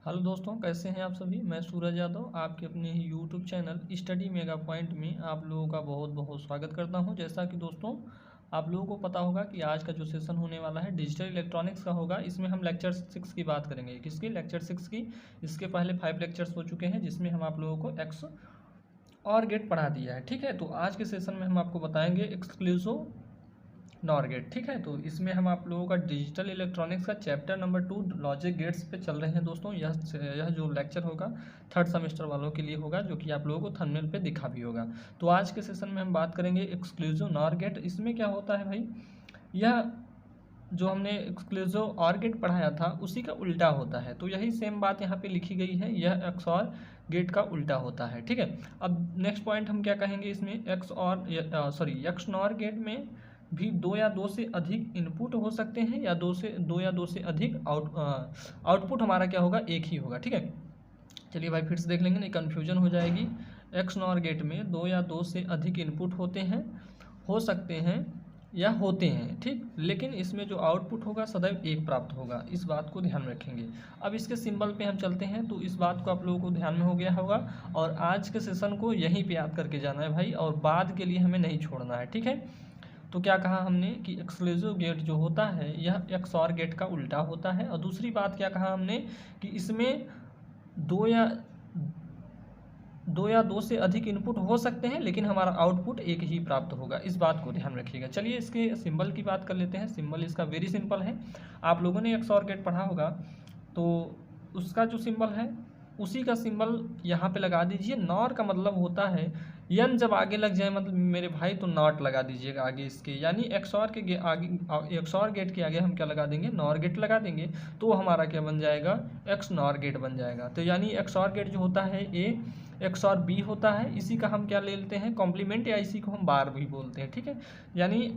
Hello दोस्तों, कैसे हैं आप सभी। मैं सूरज यादव आपके अपने ही YouTube channel study mega point में आप लोगों का बहुत बहुत स्वागत करता हूं। जैसा कि दोस्तों आप लोगों को पता होगा कि आज का जो सेशन होने वाला है डिजिटल इलेक्ट्रॉनिक्स का होगा। इसमें हम लेक्चर 6 की बात करेंगे। किसकी? लेक्चर 6 की। इसके पहले 5 लेक्चर्स हो चुके हैं जिसमें हम आप लोगों को एक्स और गेट पढ़ा दिया है। ठीक है, तो आज के सेशन में हम आपको बताएंगे एक्सक्लूसिव नॉर गेट। ठीक है, तो इसमें हम आप लोगों का डिजिटल इलेक्ट्रॉनिक्स का चैप्टर नंबर 2 लॉजिक गेट्स पे चल रहे हैं दोस्तों। यह जो लेक्चर होगा थर्ड सेमेस्टर वालों के लिए होगा, जो कि आप लोगों को थंबनेल पे दिखा भी होगा। तो आज के सेशन में हम बात करेंगे एक्सक्लूसिव नॉर गेट। इसमें क्या होता है भाई, यह जो हमने एक्सक्लूसिव ऑर गेट पढ़ाया था उसी का उल्टा होता है। तो यही सेम बात यहाँ पे लिखी गई है, यह एक्स और गेट का उल्टा होता है। ठीक है, अब नेक्स्ट पॉइंट हम क्या कहेंगे इसमें, एक्स नॉर गेट में भी दो या दो से अधिक इनपुट हो सकते हैं या दो या दो से अधिक आउटपुट हमारा क्या होगा, एक ही होगा। ठीक है, चलिए भाई फिर से देख लेंगे, नहीं कन्फ्यूजन हो जाएगी। एक्स नॉर गेट में दो या दो से अधिक इनपुट होते हैं, हो सकते हैं या होते हैं। ठीक, लेकिन इसमें जो आउटपुट होगा सदैव एक प्राप्त होगा, इस बात को ध्यान में रखेंगे। अब इसके सिंबल पे हम चलते हैं, तो इस बात को आप लोगों को ध्यान में हो गया होगा और आज के सेशन को यहीं पे याद करके जाना है भाई, और बाद के लिए हमें नहीं छोड़ना है। ठीक है, तो क्या कहा हमने कि एक्सक्लूसिव गेट जो होता है यह एक्स और गेट का उल्टा होता है। और दूसरी बात क्या कहा हमने कि इसमें दो या दो से अधिक इनपुट हो सकते हैं लेकिन हमारा आउटपुट एक ही प्राप्त होगा, इस बात को ध्यान रखिएगा। चलिए इसके सिंबल की बात कर लेते हैं। सिंबल इसका वेरी सिंपल है, आप लोगों ने एक्स और गेट पढ़ा होगा तो उसका जो सिंबल है उसी का सिंबल यहाँ पे लगा दीजिए। नॉर का मतलब होता है यन जब आगे लग जाए मतलब मेरे भाई, तो नॉट लगा दीजिएगा आगे इसके, यानी एक्सॉर के आगे, एक्सॉर गेट के आगे हम क्या लगा देंगे, नॉर गेट लगा देंगे। तो हमारा क्या बन जाएगा, एक्स नॉर गेट बन जाएगा। तो यानी एक्सॉर गेट जो होता है ए एक्सॉर बी होता है, इसी का हम क्या ले लेते हैं, कॉम्प्लीमेंट, या इसी को हम बार भी बोलते हैं। ठीक है, यानी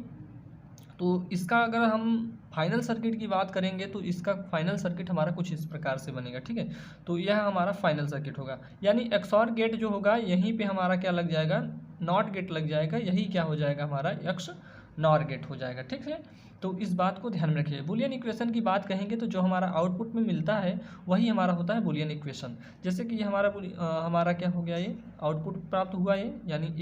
तो इसका अगर हम फाइनल सर्किट की बात करेंगे तो इसका फाइनल सर्किट हमारा कुछ इस प्रकार से बनेगा। ठीक है, तो यह हमारा फाइनल सर्किट होगा, यानी एक्सॉर गेट जो होगा यहीं पे हमारा क्या लग जाएगा, नॉट गेट लग जाएगा, यही क्या हो जाएगा हमारा एक्स नॉर गेट हो जाएगा। ठीक है, तो इस बात को ध्यान में रखिए। बुलियन इक्वेशन की बात कहेंगे तो जो हमारा आउटपुट में मिलता है वही हमारा होता है बुलियन इक्वेशन। जैसे कि ये हमारा क्या हो गया, ये आउटपुट प्राप्त हुआ ये, यानी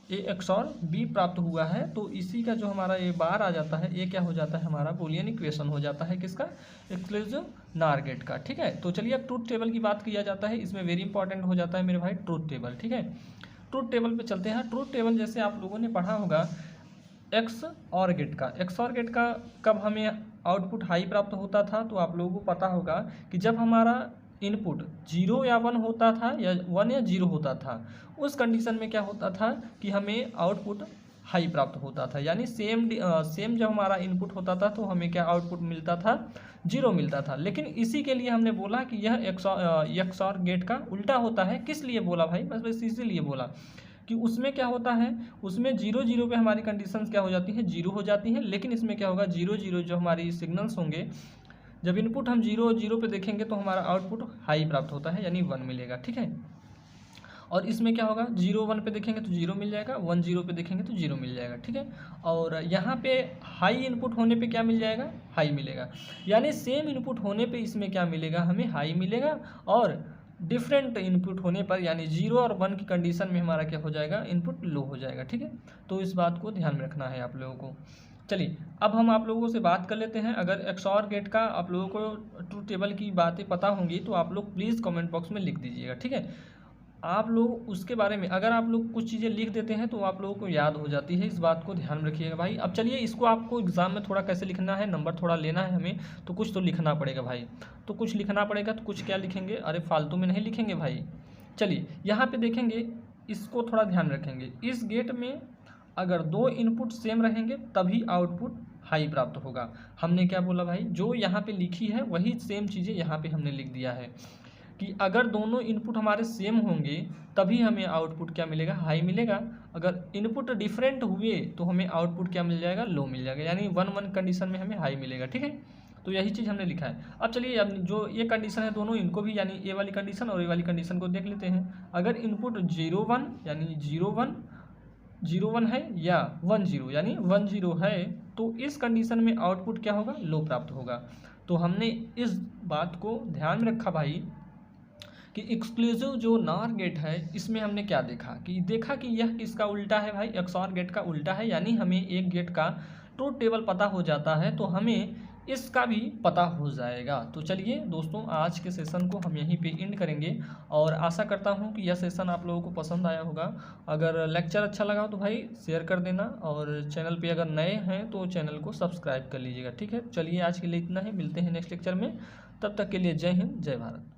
ए एक्स और बी प्राप्त हुआ है। तो इसी का जो हमारा ये बार आ जाता है, ये क्या हो जाता है, हमारा बुलियन इक्वेशन हो जाता है। किसका? एक्सक्लूसिव नॉर गेट का। ठीक है, तो चलिए अब ट्रूथ टेबल की बात किया जाता है। इसमें वेरी इंपॉर्टेंट हो जाता है मेरे भाई ट्रूथ टेबल। ठीक है, ट्रूथ टेबल पे चलते हैं। ट्रूथ टेबल जैसे आप लोगों ने पढ़ा होगा एक्स और गेट का, एक्स और गेट का कब हमें आउटपुट हाई प्राप्त होता था, तो आप लोगों को पता होगा कि जब हमारा इनपुट 0 या 1 होता था, या 1 या 0 होता था, उस कंडीशन में क्या होता था कि हमें आउटपुट हाई प्राप्त होता था। यानी सेम जब हमारा इनपुट होता था तो हमें क्या आउटपुट मिलता था, 0 मिलता था। लेकिन इसी के लिए हमने बोला कि यह एक्स और गेट का उल्टा होता है। किस लिए बोला भाई, बस इसीलिए बोला कि उसमें क्या होता है, उसमें 0 0 पे हमारी कंडीशंस क्या हो जाती हैं, 0 हो जाती हैं। लेकिन इसमें क्या होगा, 0 0 जो हमारी सिग्नल्स होंगे, जब इनपुट हम 0 0 पे देखेंगे तो हमारा आउटपुट हाई प्राप्त होता है, यानी 1 मिलेगा। ठीक है, और इसमें क्या होगा, 0 1 पे देखेंगे तो 0 मिल जाएगा, 1 0 पे देखेंगे तो 0 मिल जाएगा। ठीक है, और यहाँ पे हाई इनपुट होने पे क्या मिल जाएगा, हाई मिलेगा। यानी सेम इनपुट होने पे इसमें क्या मिलेगा, हमें हाई मिलेगा, और डिफरेंट इनपुट होने पर यानी 0 और 1 की कंडीशन में हमारा क्या हो जाएगा, इनपुट लो हो जाएगा। ठीक है, तो इस बात को ध्यान में रखना है आप लोगों को। चलिए अब हम आप लोगों से बात कर लेते हैं। अगर एक्सॉर गेट का आप लोगों को ट्रूथ टेबल की बातें पता होंगी तो आप लोग प्लीज़ कमेंट बॉक्स में लिख दीजिएगा। ठीक है, आप लोग उसके बारे में अगर आप लोग कुछ चीज़ें लिख देते हैं तो आप लोगों को याद हो जाती है, इस बात को ध्यान में रखिएगा भाई। अब चलिए इसको आपको एग्ज़ाम में थोड़ा कैसे लिखना है, नंबर थोड़ा लेना है हमें, तो कुछ तो लिखना पड़ेगा भाई। तो कुछ लिखना पड़ेगा, तो कुछ क्या लिखेंगे, अरे फालतू में नहीं लिखेंगे भाई। चलिए यहाँ पे देखेंगे, इसको थोड़ा ध्यान रखेंगे। इस गेट में अगर 2 इनपुट सेम रहेंगे तभी आउटपुट हाई प्राप्त होगा। हमने क्या बोला भाई, जो यहाँ पे लिखी है वही सेम चीज़ें यहाँ पे हमने लिख दिया है कि अगर दोनों इनपुट हमारे सेम होंगे तभी हमें आउटपुट क्या मिलेगा, हाई मिलेगा। अगर इनपुट डिफरेंट हुए तो हमें आउटपुट क्या मिल जाएगा, लो मिल जाएगा, यानी 1 1 कंडीशन में हमें हाई मिलेगा। ठीक है, तो यही चीज़ हमने लिखा है। अब चलिए अब जो ये कंडीशन है दोनों इनको भी, यानी ए वाली कंडीशन और ए वाली कंडीशन को देख लेते हैं। अगर इनपुट 0 1 यानी 0 1 है, या 1 0 यानी 1 0 है, तो इस कंडीशन में आउटपुट क्या होगा, लो प्राप्त होगा। तो हमने इस बात को ध्यान में रखा भाई कि एक्सक्लूसिव जो नॉर गेट है इसमें हमने क्या देखा कि यह किसका उल्टा है भाई, एक्सॉर गेट का उल्टा है। यानी हमें एक गेट का ट्रूथ टेबल पता हो जाता है तो हमें इसका भी पता हो जाएगा। तो चलिए दोस्तों, आज के सेशन को हम यहीं पे एंड करेंगे और आशा करता हूँ कि यह सेशन आप लोगों को पसंद आया होगा। अगर लेक्चर अच्छा लगा तो भाई शेयर कर देना, और चैनल पे अगर नए हैं तो चैनल को सब्सक्राइब कर लीजिएगा। ठीक है, चलिए आज के लिए इतना ही, मिलते हैं नेक्स्ट लेक्चर में। तब तक के लिए जय हिंद, जय भारत।